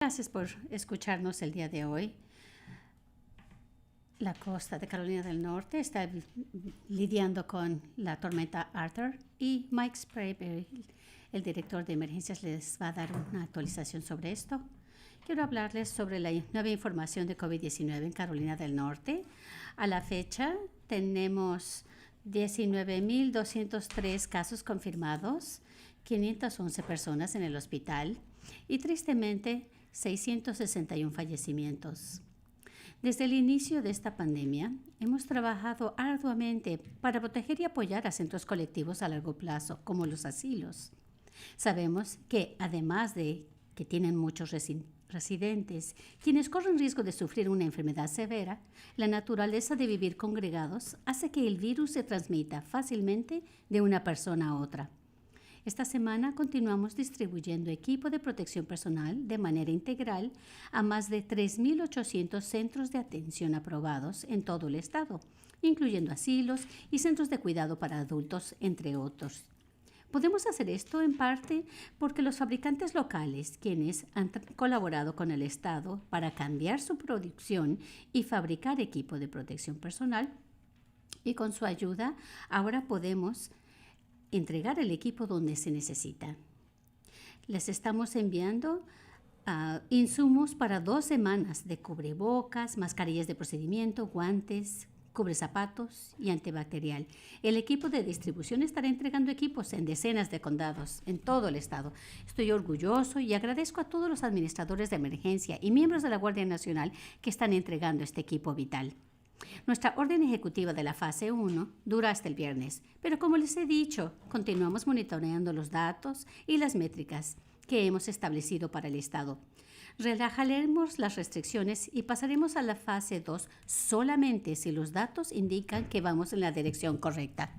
Gracias por escucharnos el día de hoy. La costa de Carolina del Norte está lidiando con la tormenta Arthur y Mike Sprayberry, el director de emergencias, les va a dar una actualización sobre esto. Quiero hablarles sobre la nueva información de COVID-19 en Carolina del Norte. A la fecha tenemos 19,203 casos confirmados, 511 personas en el hospital y tristemente 661 fallecimientos. Desde el inicio de esta pandemia, hemos trabajado arduamente para proteger y apoyar a centros colectivos a largo plazo, como los asilos. Sabemos que, además de que tienen muchos residentes, quienes corren riesgo de sufrir una enfermedad severa, la naturaleza de vivir congregados hace que el virus se transmita fácilmente de una persona a otra. Esta semana continuamos distribuyendo equipo de protección personal de manera integral a más de 3,800 centros de atención aprobados en todo el estado, incluyendo asilos y centros de cuidado para adultos, entre otros. Podemos hacer esto en parte porque los fabricantes locales, quienes han colaborado con el estado para cambiar su producción y fabricar equipo de protección personal, y con su ayuda ahora podemos entregar el equipo donde se necesita. Les estamos enviando insumos para 2 semanas de cubrebocas, mascarillas de procedimiento, guantes, cubrezapatos y antibacterial. El equipo de distribución estará entregando equipos en decenas de condados en todo el estado. Estoy orgulloso y agradezco a todos los administradores de emergencia y miembros de la Guardia Nacional que están entregando este equipo vital. Nuestra orden ejecutiva de la fase 1 dura hasta el viernes, pero como les he dicho, continuamos monitoreando los datos y las métricas que hemos establecido para el estado. Relajaremos las restricciones y pasaremos a la fase 2 solamente si los datos indican que vamos en la dirección correcta.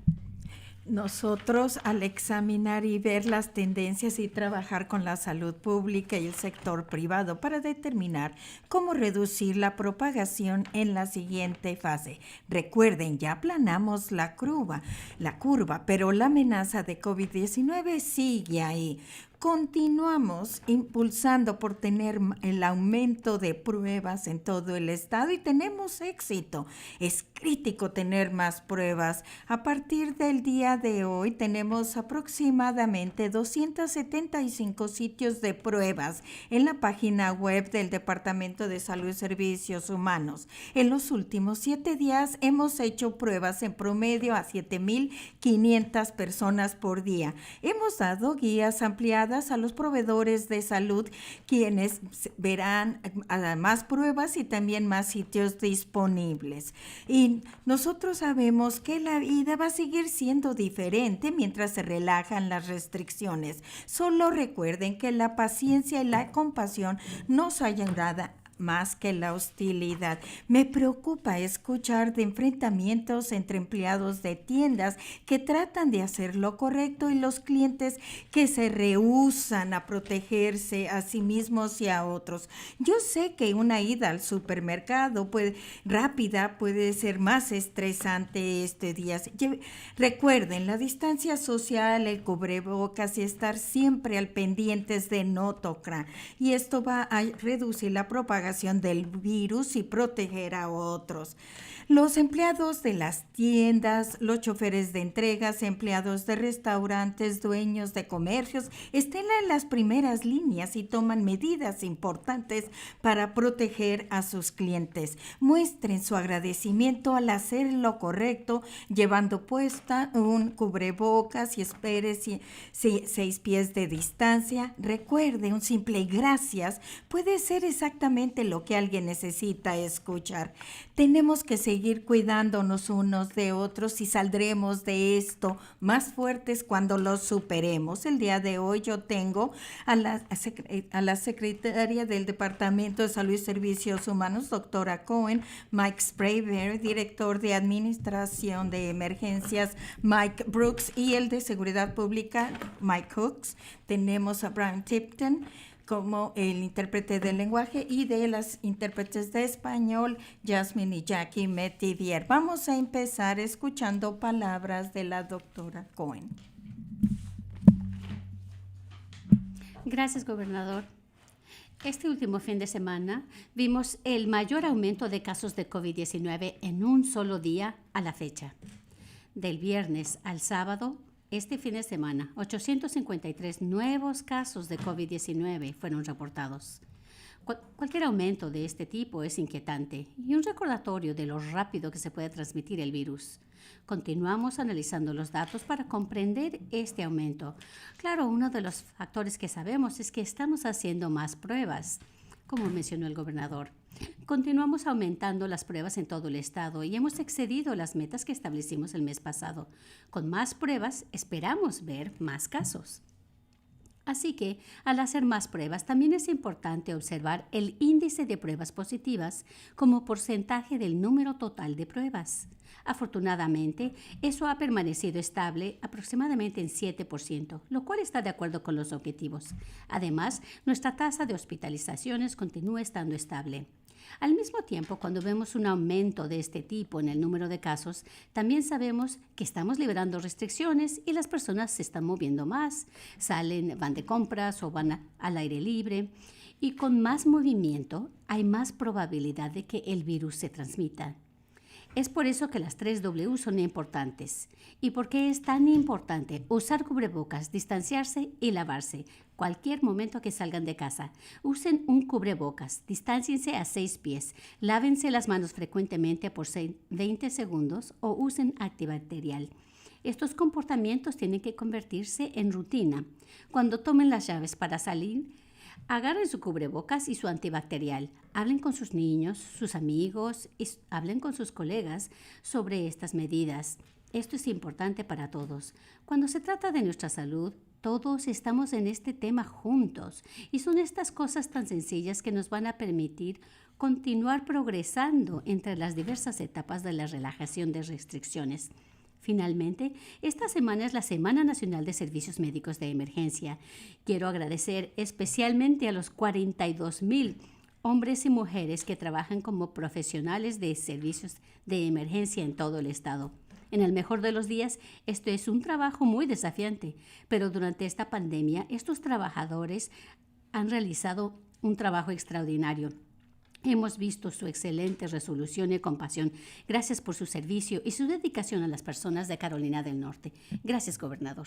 Nosotros, al examinar y ver las tendencias y trabajar con la salud pública y el sector privado para determinar cómo reducir la propagación en la siguiente fase. Recuerden, ya aplanamos la curva, pero la amenaza de COVID-19 sigue ahí. Continuamos impulsando por tener el aumento de pruebas en todo el estado y tenemos éxito. Es crítico tener más pruebas. A partir del día de hoy tenemos aproximadamente 275 sitios de pruebas en la página web del Departamento de Salud y Servicios Humanos. En los últimos 7 días hemos hecho pruebas en promedio a 7,500 personas por día. Hemos dado guías ampliadas a los proveedores de salud, quienes verán más pruebas y también más sitios disponibles. Y nosotros sabemos que la vida va a seguir siendo diferente mientras se relajan las restricciones. Solo recuerden que la paciencia y la compasión nos ayudarán más que la hostilidad. Me preocupa escuchar de enfrentamientos entre empleados de tiendas que tratan de hacer lo correcto y los clientes que se rehúsan a protegerse a sí mismos y a otros. Yo sé que una ida al supermercado rápida puede ser más estresante este día. Recuerden, la distancia social, el cubrebocas y estar siempre al pendientes de no tocar. Y esto va a reducir la propagación del virus y proteger a otros. Los empleados de las tiendas, los choferes de entregas, empleados de restaurantes, dueños de comercios, estén en las primeras líneas y toman medidas importantes para proteger a sus clientes. Muestren su agradecimiento al hacer lo correcto, llevando puesta un cubrebocas y espere 6 pies de distancia. Recuerde, un simple gracias puede ser exactamente lo que alguien necesita escuchar. Tenemos que seguir cuidándonos unos de otros y saldremos de esto más fuertes cuando lo superemos. El día de hoy yo tengo a la secretaria del Departamento de Salud y Servicios Humanos, doctora Cohen, Mike Sprayberry, director de Administración de Emergencias, Mike Brooks, y el de Seguridad Pública, Mike Hooks. Tenemos a Brian Tipton como el intérprete del lenguaje, y de las intérpretes de español, Jasmine y Jackie Metivier. Vamos a empezar escuchando palabras de la doctora Cohen. Gracias, gobernador. Este último fin de semana vimos el mayor aumento de casos de COVID-19 en un solo día a la fecha. Del viernes al sábado, este fin de semana, 853 nuevos casos de COVID-19 fueron reportados. Cualquier aumento de este tipo es inquietante y un recordatorio de lo rápido que se puede transmitir el virus. Continuamos analizando los datos para comprender este aumento. Claro, uno de los factores que sabemos es que estamos haciendo más pruebas, como mencionó el gobernador. Continuamos aumentando las pruebas en todo el estado y hemos excedido las metas que establecimos el mes pasado. Con más pruebas, esperamos ver más casos. Así que, al hacer más pruebas, también es importante observar el índice de pruebas positivas como porcentaje del número total de pruebas. Afortunadamente, eso ha permanecido estable aproximadamente en 7%, lo cual está de acuerdo con los objetivos. Además, nuestra tasa de hospitalizaciones continúa estando estable. Al mismo tiempo, cuando vemos un aumento de este tipo en el número de casos, también sabemos que estamos liberando restricciones y las personas se están moviendo más, salen, van de compras o van al aire libre. Y con más movimiento, hay más probabilidad de que el virus se transmita. Es por eso que las 3 W son importantes. ¿Y por qué es tan importante usar cubrebocas, distanciarse y lavarse? Cualquier momento que salgan de casa, usen un cubrebocas, distánciense a 6 pies, lávense las manos frecuentemente por 20 segundos o usen antibacterial. Estos comportamientos tienen que convertirse en rutina. Cuando tomen las llaves para salir, agarren su cubrebocas y su antibacterial. Hablen con sus niños, sus amigos y hablen con sus colegas sobre estas medidas. Esto es importante para todos. Cuando se trata de nuestra salud, todos estamos en este tema juntos y son estas cosas tan sencillas que nos van a permitir continuar progresando entre las diversas etapas de la relajación de restricciones. Finalmente, esta semana es la Semana Nacional de Servicios Médicos de Emergencia. Quiero agradecer especialmente a los 42,000 hombres y mujeres que trabajan como profesionales de servicios de emergencia en todo el estado. En el mejor de los días, esto es un trabajo muy desafiante, pero durante esta pandemia, estos trabajadores han realizado un trabajo extraordinario. Hemos visto su excelente resolución y compasión. Gracias por su servicio y su dedicación a las personas de Carolina del Norte. Gracias, gobernador.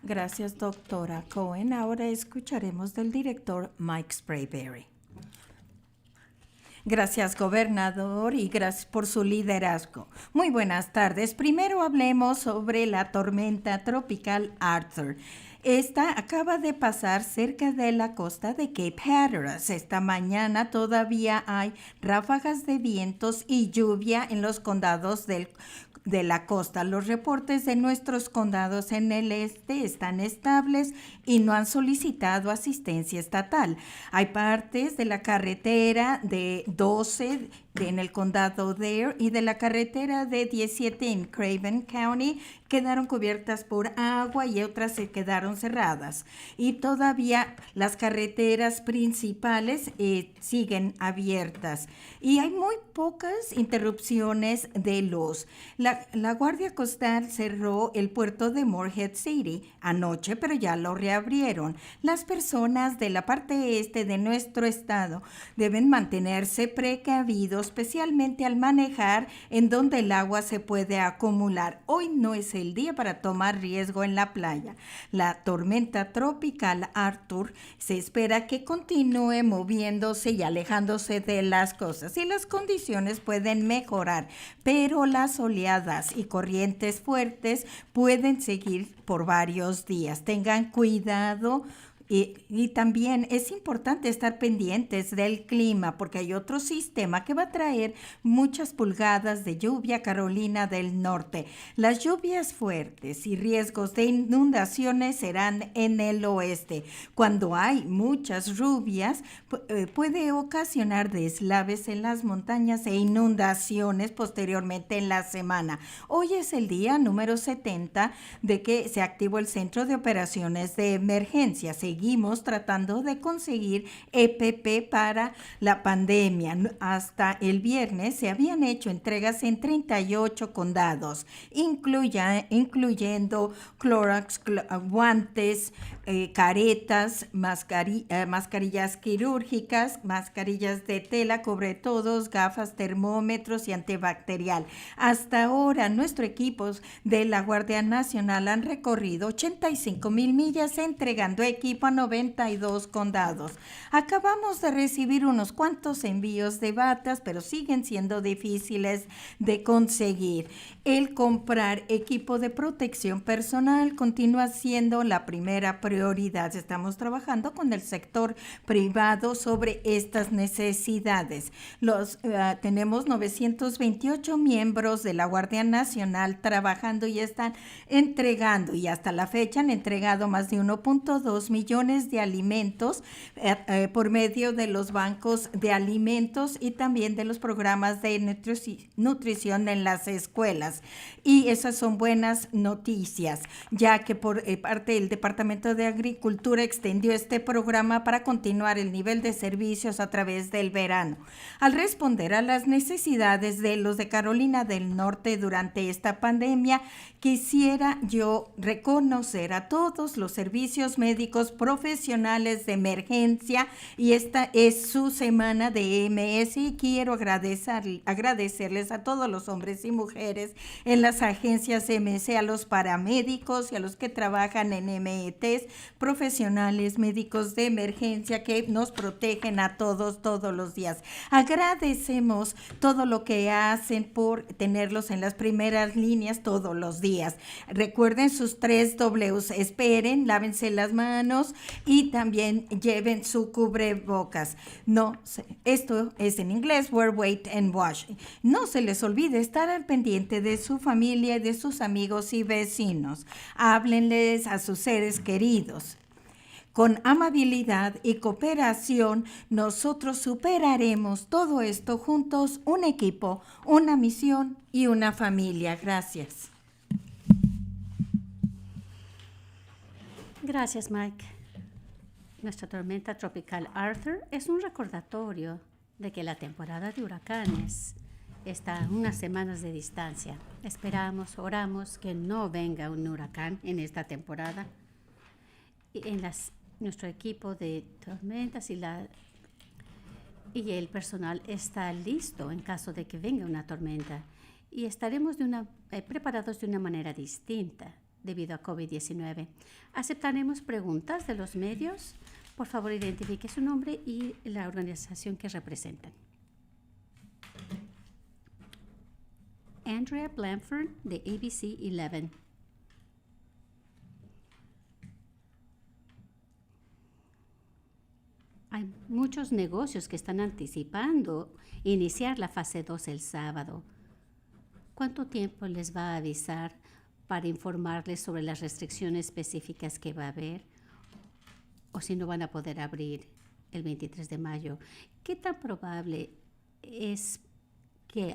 Gracias, doctora Cohen. Ahora escucharemos del director Mike Sprayberry. Gracias, gobernador, y gracias por su liderazgo. Muy buenas tardes. Primero hablemos sobre la tormenta tropical Arthur. Esta acaba de pasar cerca de la costa de Cape Hatteras. Esta mañana todavía hay ráfagas de vientos y lluvia en los condados de la costa. Los reportes de nuestros condados en el este están estables y no han solicitado asistencia estatal. Hay partes de la carretera de 12 en el condado de Dare y de la carretera de 17 en Craven County quedaron cubiertas por agua y otras se quedaron cerradas. Y todavía las carreteras principales siguen abiertas. Y hay muy pocas interrupciones de luz. La Guardia Costal cerró el puerto de Morehead City anoche, pero ya lo reabrieron. Las personas de la parte este de nuestro estado deben mantenerse precavidos, especialmente al manejar en donde el agua se puede acumular. Hoy no es el día para tomar riesgo en la playa. La tormenta tropical Arthur se espera que continúe moviéndose y alejándose de las costas y las condiciones pueden mejorar, pero las oleadas y corrientes fuertes pueden seguir por varios días. Tengan cuidado. Y también es importante estar pendientes del clima porque hay otro sistema que va a traer muchas pulgadas de lluvia a Carolina del Norte. Las lluvias fuertes y riesgos de inundaciones serán en el oeste. Cuando hay muchas lluvias, puede ocasionar deslaves en las montañas e inundaciones posteriormente en la semana. Hoy es el día número 70 de que se activó el Centro de Operaciones de Emergencia. Seguimos seguimos tratando de conseguir EPP para la pandemia. Hasta el viernes se habían hecho entregas en 38 condados, incluyendo Clorox, guantes, caretas, mascarillas quirúrgicas, mascarillas de tela, cubretodos, gafas, termómetros y antibacterial. Hasta ahora, nuestros equipos de la Guardia Nacional han recorrido 85,000 millas entregando equipo a 92 condados. Acabamos de recibir unos cuantos envíos de batas, pero siguen siendo difíciles de conseguir. El comprar equipo de protección personal continúa siendo la primera prioridad. Estamos trabajando con el sector privado sobre estas necesidades. Tenemos 928 miembros de la Guardia Nacional trabajando y están entregando, y hasta la fecha han entregado más de 1.2 millones de alimentos por medio de los bancos de alimentos y también de los programas de nutrición en las escuelas. Y esas son buenas noticias, ya que por parte del Departamento de Agricultura extendió este programa para continuar el nivel de servicios a través del verano. Al responder a las necesidades de los de Carolina del Norte durante esta pandemia, quisiera yo reconocer a todos los servicios médicos profesionales de emergencia, y esta es su semana de EMS, y quiero agradecerles a todos los hombres y mujeres en las agencias EMS, a los paramédicos y a los que trabajan en METs, profesionales médicos de emergencia que nos protegen a todos los días. Agradecemos todo lo que hacen por tenerlos en las primeras líneas todos los días. Recuerden sus 3 Ws, esperen, lávense las manos y también lleven su cubrebocas. Esto es en inglés, wear, wait and wash. No se les olvide estar al pendiente de su familia y de sus amigos y vecinos. Háblenles a sus seres queridos. Con amabilidad y cooperación, nosotros superaremos todo esto juntos, un equipo, una misión y una familia. Gracias. Gracias, Mike. Nuestra tormenta tropical Arthur es un recordatorio de que la temporada de huracanes está a unas semanas de distancia. Esperamos, oramos que no venga un huracán en esta temporada. Nuestro equipo de tormentas y el personal está listo en caso de que venga una tormenta, y estaremos preparados de una manera distinta debido a COVID-19. Aceptaremos preguntas de los medios. Por favor, identifique su nombre y la organización que representan. Andrea Blanford, de ABC 11. Hay muchos negocios que están anticipando iniciar la fase 2 el sábado. ¿Cuánto tiempo les va a avisar para informarles sobre las restricciones específicas que va a haber? O si no van a poder abrir el 23 de mayo. ¿Qué tan probable es que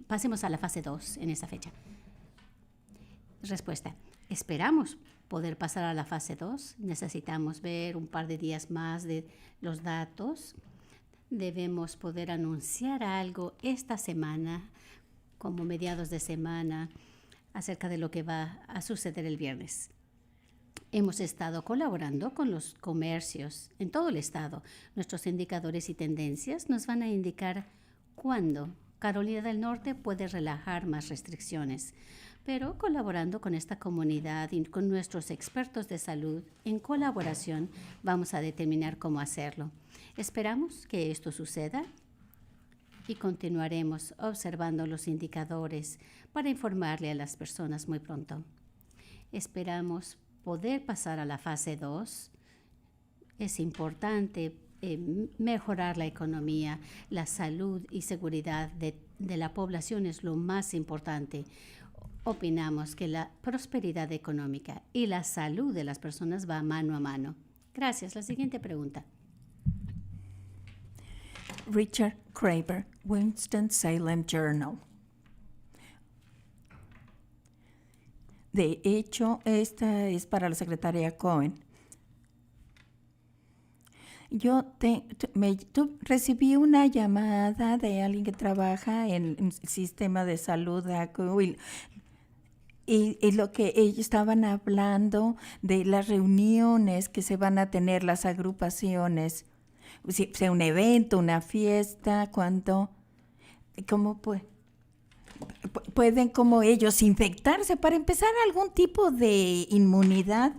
pasemos a la fase 2 en esa fecha? Respuesta: esperamos poder pasar a la fase 2. Necesitamos ver un par de días más de los datos. Debemos poder anunciar algo esta semana, como mediados de semana, acerca de lo que va a suceder el viernes. Hemos estado colaborando con los comercios en todo el estado. Nuestros indicadores y tendencias nos van a indicar cuándo Carolina del Norte puede relajar más restricciones. Pero colaborando con esta comunidad y con nuestros expertos de salud, en colaboración vamos a determinar cómo hacerlo. Esperamos que esto suceda y continuaremos observando los indicadores para informarle a las personas muy pronto. Esperamos poder pasar a la fase 2. Es importante mejorar la economía, la salud y seguridad de la población es lo más importante. Opinamos que la prosperidad económica y la salud de las personas va mano a mano. Gracias. La siguiente pregunta. Richard Kraber, Winston-Salem Journal. De hecho, esta es para la secretaria Cohen. Recibí una llamada de alguien que trabaja en el sistema de salud de ACU y lo que ellos estaban hablando de las reuniones que se van a tener, las agrupaciones, si sea un evento, una fiesta, ¿cómo pueden como ellos infectarse para empezar algún tipo de inmunidad?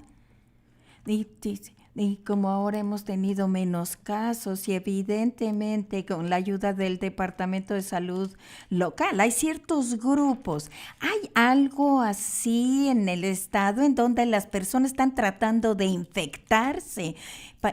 Y como ahora hemos tenido menos casos y evidentemente con la ayuda del Departamento de Salud local, hay ciertos grupos. ¿Hay algo así en el estado en donde las personas están tratando de infectarse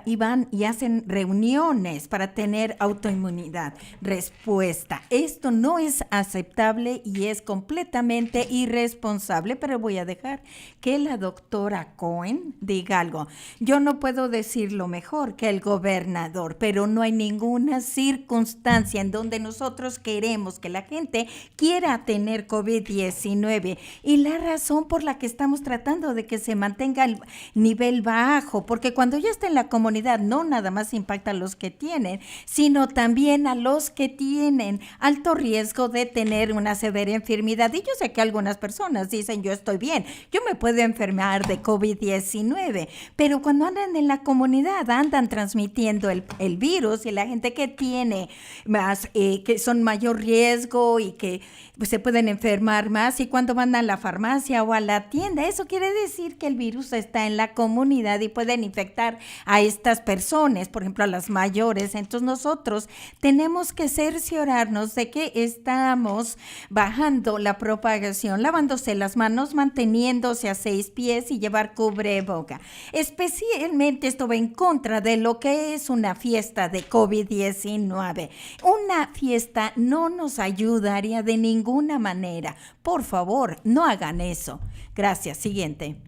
y van y hacen reuniones para tener autoinmunidad? Respuesta: esto no es aceptable y es completamente irresponsable, pero voy a dejar que la doctora Cohen diga algo. Yo no puedo decirlo mejor que el gobernador, pero no hay ninguna circunstancia en donde nosotros queremos que la gente quiera tener COVID-19 y la razón por la que estamos tratando de que se mantenga el nivel bajo, porque cuando ya está en la comunidad no nada más impacta a los que tienen, sino también a los que tienen alto riesgo de tener una severa enfermedad. Y yo sé que algunas personas dicen: yo estoy bien, yo me puedo enfermar de COVID-19, pero cuando andan en la comunidad andan transmitiendo el virus, y la gente que tiene más, que son mayor riesgo y que pues, se pueden enfermar más, y cuando van a la farmacia o a la tienda, eso quiere decir que el virus está en la comunidad y pueden infectar a estas personas, por ejemplo a las mayores. Entonces nosotros tenemos que cerciorarnos de que estamos bajando la propagación, lavándose las manos, manteniéndose a 6 pies y llevar cubreboca. Especialmente esto va en contra de lo que es una fiesta de COVID-19. Una fiesta no nos ayudaría de ninguna manera. Por favor, no hagan eso. Gracias. Siguiente.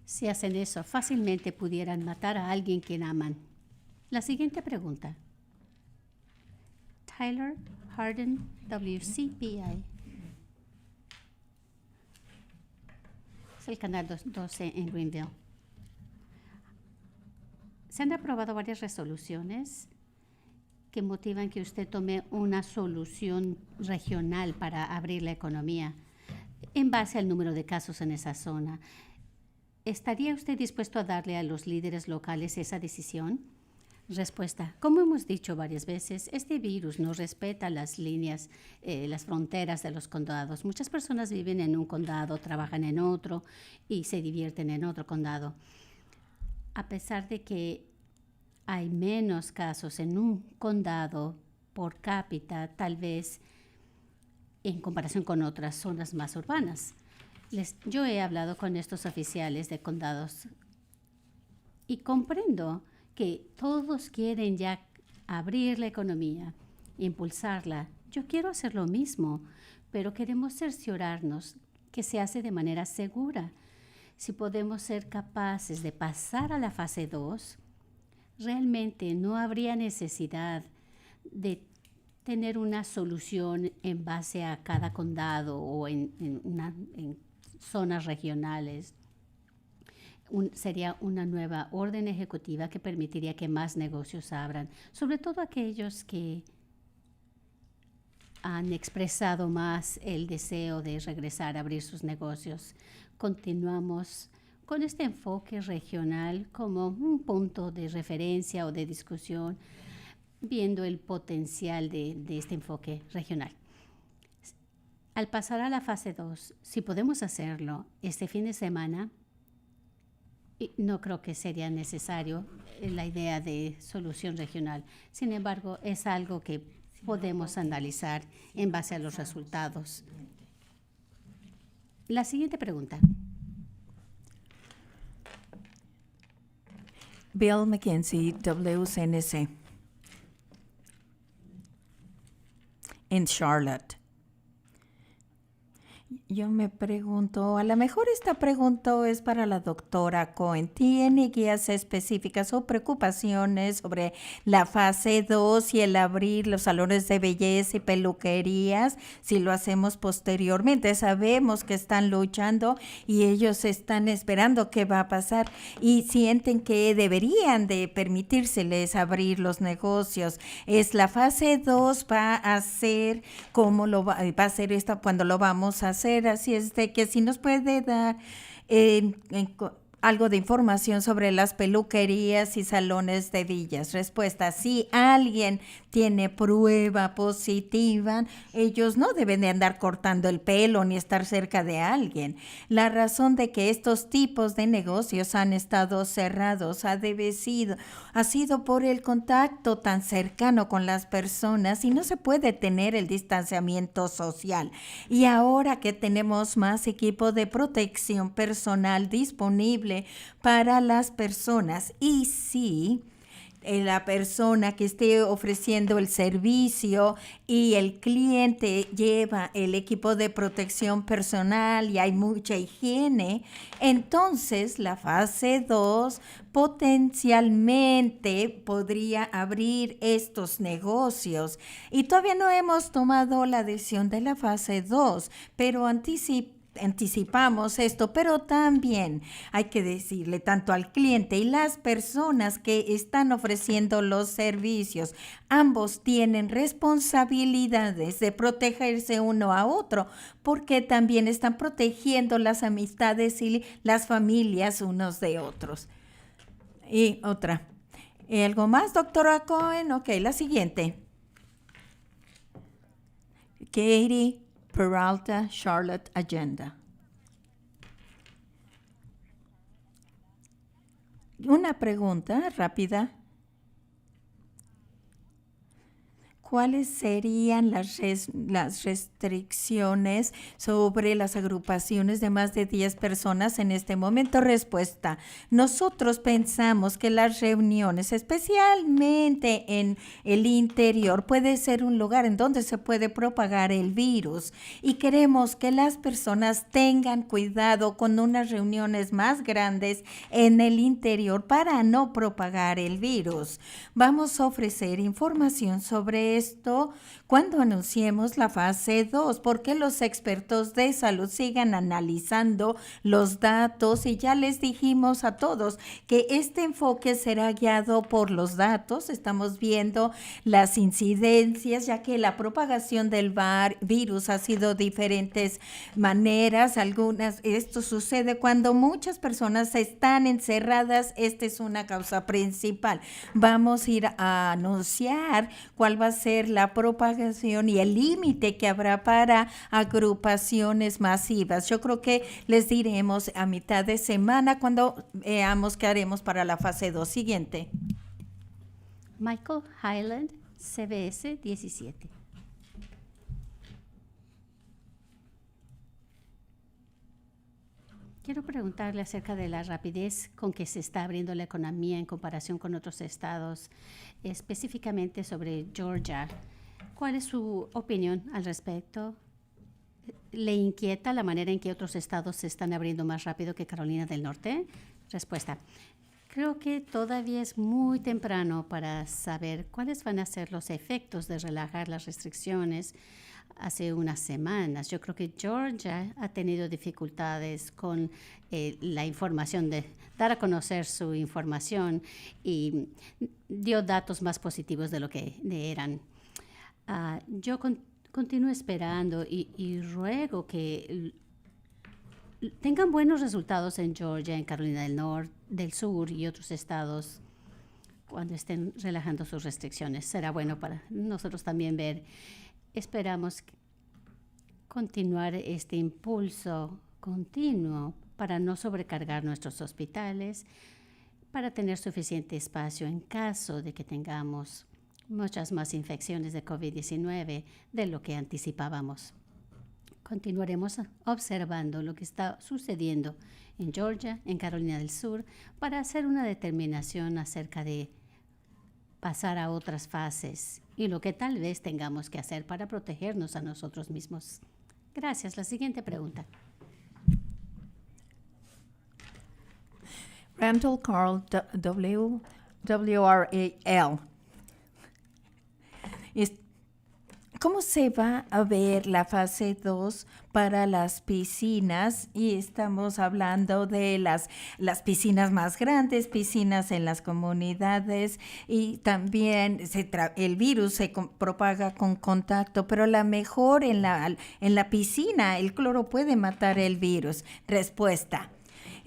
Si hacen eso, fácilmente pudieran matar a alguien que aman. La siguiente pregunta. Tyler Harden, WCPI. Es el canal 12 en Greenville. Se han aprobado varias resoluciones que motivan que usted tome una solución regional para abrir la economía en base al número de casos en esa zona. ¿Estaría usted dispuesto a darle a los líderes locales esa decisión? Respuesta: como hemos dicho varias veces, este virus no respeta las líneas, las fronteras de los condados. Muchas personas viven en un condado, trabajan en otro y se divierten en otro condado. A pesar de que hay menos casos en un condado por cápita, tal vez en comparación con otras zonas más urbanas. Yo he hablado con estos oficiales de condados y comprendo que todos quieren ya abrir la economía, impulsarla. Yo quiero hacer lo mismo, pero queremos cerciorarnos que se hace de manera segura. Si podemos ser capaces de pasar a la fase 2, realmente no habría necesidad de tener una solución en base a cada condado o en zonas regionales. Sería una nueva orden ejecutiva que permitiría que más negocios abran, sobre todo aquellos que han expresado más el deseo de regresar a abrir sus negocios. Continuamos con este enfoque regional como un punto de referencia o de discusión, viendo el potencial de este enfoque regional. Al pasar a la fase 2, si podemos hacerlo este fin de semana, no creo que sería necesario la idea de solución regional. Sin embargo, es algo que podemos analizar en base a los resultados. La siguiente pregunta. Bill McKenzie, WCNC. En Charlotte. Yo me pregunto, a lo mejor esta pregunta es para la doctora Cohen. ¿Tiene guías específicas o preocupaciones sobre la fase 2 y el abrir los salones de belleza y peluquerías si lo hacemos posteriormente? Sabemos que están luchando y ellos están esperando qué va a pasar y sienten que deberían de permitírseles abrir los negocios. Es la fase 2 va a ser como va a ser esta cuando lo vamos a hacer. Así es de que si nos puede dar algo de información sobre las peluquerías y salones de villas. Respuesta: si alguien tiene prueba positiva, ellos no deben de andar cortando el pelo ni estar cerca de alguien. La razón de que estos tipos de negocios han estado cerrados ha sido por el contacto tan cercano con las personas y no se puede tener el distanciamiento social. Y ahora que tenemos más equipo de protección personal disponible para las personas, y sí, la persona que esté ofreciendo el servicio y el cliente lleva el equipo de protección personal y hay mucha higiene, entonces la fase 2 potencialmente podría abrir estos negocios. Y todavía no hemos tomado la decisión de la fase 2, pero anticipamos esto, pero también hay que decirle tanto al cliente y las personas que están ofreciendo los servicios, ambos tienen responsabilidades de protegerse uno a otro, porque también están protegiendo las amistades y las familias unos de otros. Y otra. ¿Algo más, doctora Cohen? Ok, la siguiente. Katie Peralta, Charlotte Agenda. Una pregunta rápida. ¿Cuáles serían las restricciones sobre las agrupaciones de más de 10 personas en este momento? Respuesta: nosotros pensamos que las reuniones, especialmente en el interior, puede ser un lugar en donde se puede propagar el virus y queremos que las personas tengan cuidado con unas reuniones más grandes en el interior para no propagar el virus. Vamos a ofrecer información sobre esto cuando anunciemos la fase 2, porque los expertos de salud sigan analizando los datos y ya les dijimos a todos que este enfoque será guiado por los datos. Estamos viendo las incidencias, ya que la propagación del virus ha sido de diferentes maneras. Esto sucede cuando muchas personas están encerradas. Esta es una causa principal. Vamos a ir a anunciar cuál va a ser la propagación y el límite que habrá para agrupaciones masivas. Yo creo que les diremos a mitad de semana cuando veamos qué haremos para la fase 2. Siguiente. Michael Highland, CBS 17. Quiero preguntarle acerca de la rapidez con que se está abriendo la economía en comparación con otros estados, específicamente sobre Georgia. ¿Cuál es su opinión al respecto? ¿Le inquieta la manera en que otros estados se están abriendo más rápido que Carolina del Norte? Respuesta: creo que todavía es muy temprano para saber cuáles van a ser los efectos de relajar las restricciones hace unas semanas. Yo creo que Georgia ha tenido dificultades con la información, de dar a conocer su información y dio datos más positivos de lo que eran. Yo continúo esperando y ruego que tengan buenos resultados en Georgia, en Carolina del Norte, del Sur y otros estados cuando estén relajando sus restricciones. Será bueno para nosotros también ver. Esperamos continuar este impulso continuo para no sobrecargar nuestros hospitales, para tener suficiente espacio en caso de que tengamos muchas más infecciones de COVID-19 de lo que anticipábamos. Continuaremos observando lo que está sucediendo en Georgia, en Carolina del Sur, para hacer una determinación acerca de pasar a otras fases y lo que tal vez tengamos que hacer para protegernos a nosotros mismos. Gracias. La siguiente pregunta. Randall Carl WRAL. ¿Cómo se va a ver la fase 2 para las piscinas? Y estamos hablando de las piscinas más grandes, piscinas en las comunidades, y también el virus se propaga con contacto, pero la mejor en la piscina, el cloro puede matar el virus. Respuesta: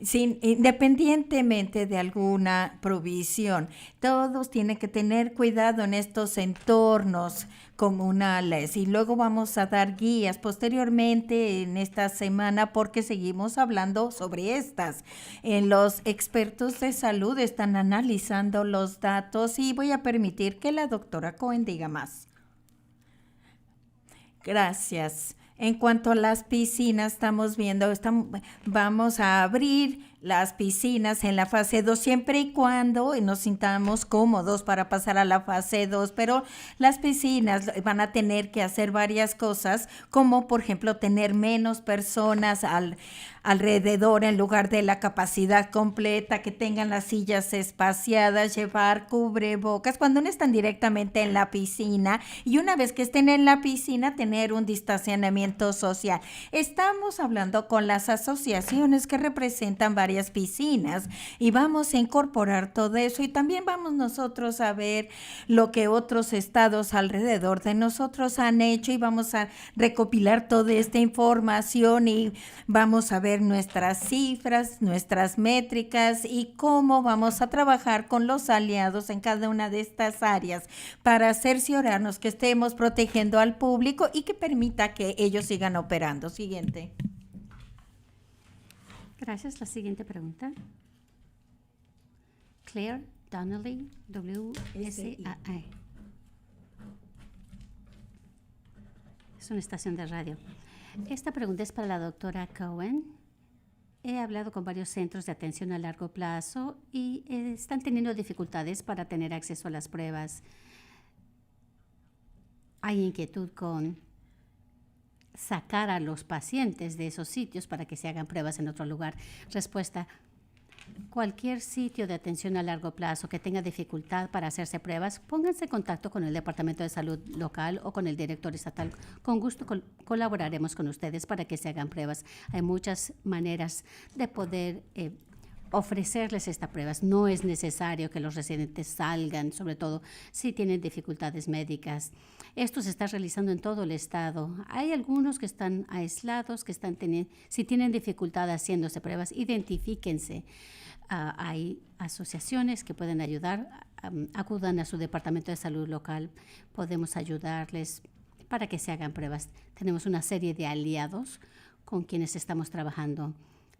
independientemente de alguna provisión, todos tienen que tener cuidado en estos entornos comunales, y luego vamos a dar guías posteriormente en esta semana porque seguimos hablando sobre estas. Los expertos de salud están analizando los datos y voy a permitir que la doctora Cohen diga más. Gracias. En cuanto a las piscinas, vamos a abrir las piscinas en la fase 2 siempre y cuando nos sintamos cómodos para pasar a la fase 2, pero las piscinas van a tener que hacer varias cosas, como por ejemplo tener menos personas alrededor en lugar de la capacidad completa, que tengan las sillas espaciadas, llevar cubrebocas cuando no están directamente en la piscina, y una vez que estén en la piscina tener un distanciamiento social. Estamos hablando con las asociaciones que representan varias piscinas y vamos a incorporar todo eso, y también vamos nosotros a ver lo que otros estados alrededor de nosotros han hecho, y vamos a recopilar toda esta información y vamos a ver nuestras cifras, nuestras métricas y cómo vamos a trabajar con los aliados en cada una de estas áreas para cerciorarnos que estemos protegiendo al público y que permita que ellos sigan operando. Siguiente. Gracias. La siguiente pregunta. Claire Donnelly, WSAA. Es una estación de radio. Esta pregunta es para la doctora Cohen. He hablado con varios centros de atención a largo plazo y están teniendo dificultades para tener acceso a las pruebas. Hay inquietud con sacar a los pacientes de esos sitios para que se hagan pruebas en otro lugar. Respuesta: cualquier sitio de atención a largo plazo que tenga dificultad para hacerse pruebas, pónganse en contacto con el Departamento de Salud local o con el director estatal. Con gusto colaboraremos con ustedes para que se hagan pruebas. Hay muchas maneras de poder ofrecerles estas pruebas. No es necesario que los residentes salgan, sobre todo si tienen dificultades médicas. Esto se está realizando en todo el estado. Hay algunos que están aislados, que si tienen dificultad haciéndose pruebas, identifíquense. Hay asociaciones que pueden ayudar. Acudan a su departamento de salud local. Podemos ayudarles para que se hagan pruebas. Tenemos una serie de aliados con quienes estamos trabajando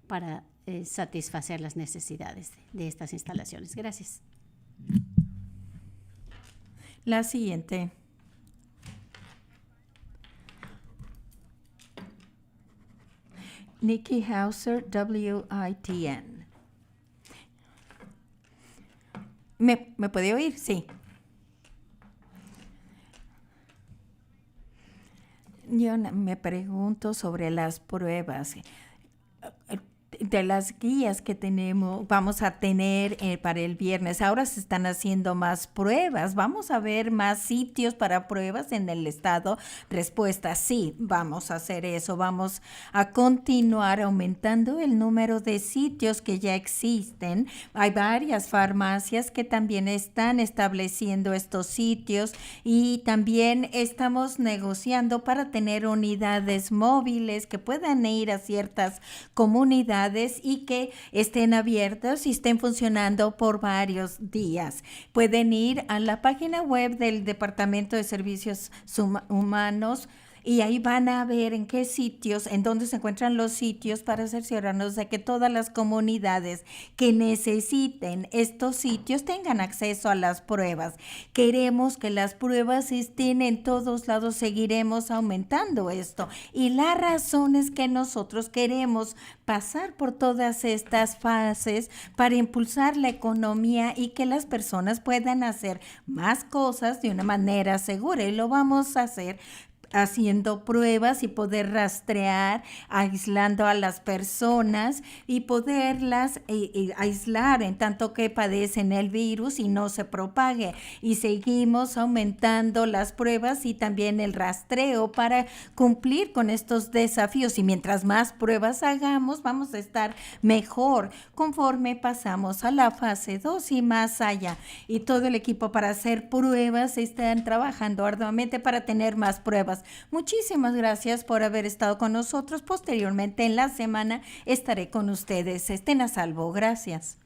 para satisfacer las necesidades de estas instalaciones. Gracias. La siguiente. Nikki Hauser, WITN. ¿Me puede oír? Sí. Yo me pregunto sobre las pruebas. De las guías que vamos a tener para el viernes. Ahora se están haciendo más pruebas. ¿Vamos a ver más sitios para pruebas en el estado? Respuesta: sí, vamos a hacer eso. Vamos a continuar aumentando el número de sitios que ya existen. Hay varias farmacias que también están estableciendo estos sitios, y también estamos negociando para tener unidades móviles que puedan ir a ciertas comunidades y que estén abiertos y estén funcionando por varios días. Pueden ir a la página web del Departamento de Servicios Humanos y ahí van a ver en qué sitios, en dónde se encuentran los sitios, para cerciorarnos de que todas las comunidades que necesiten estos sitios tengan acceso a las pruebas. Queremos que las pruebas estén en todos lados, seguiremos aumentando esto. Y la razón es que nosotros queremos pasar por todas estas fases para impulsar la economía y que las personas puedan hacer más cosas de una manera segura, y lo vamos a hacer haciendo pruebas y poder rastrear, aislando a las personas y poderlas aislar en tanto que padecen el virus y no se propague. Y seguimos aumentando las pruebas y también el rastreo para cumplir con estos desafíos. Y mientras más pruebas hagamos, vamos a estar mejor conforme pasamos a la fase 2 y más allá. Y todo el equipo para hacer pruebas están trabajando arduamente para tener más pruebas. Muchísimas gracias por haber estado con nosotros. Posteriormente en la semana estaré con ustedes. Estén a salvo. Gracias.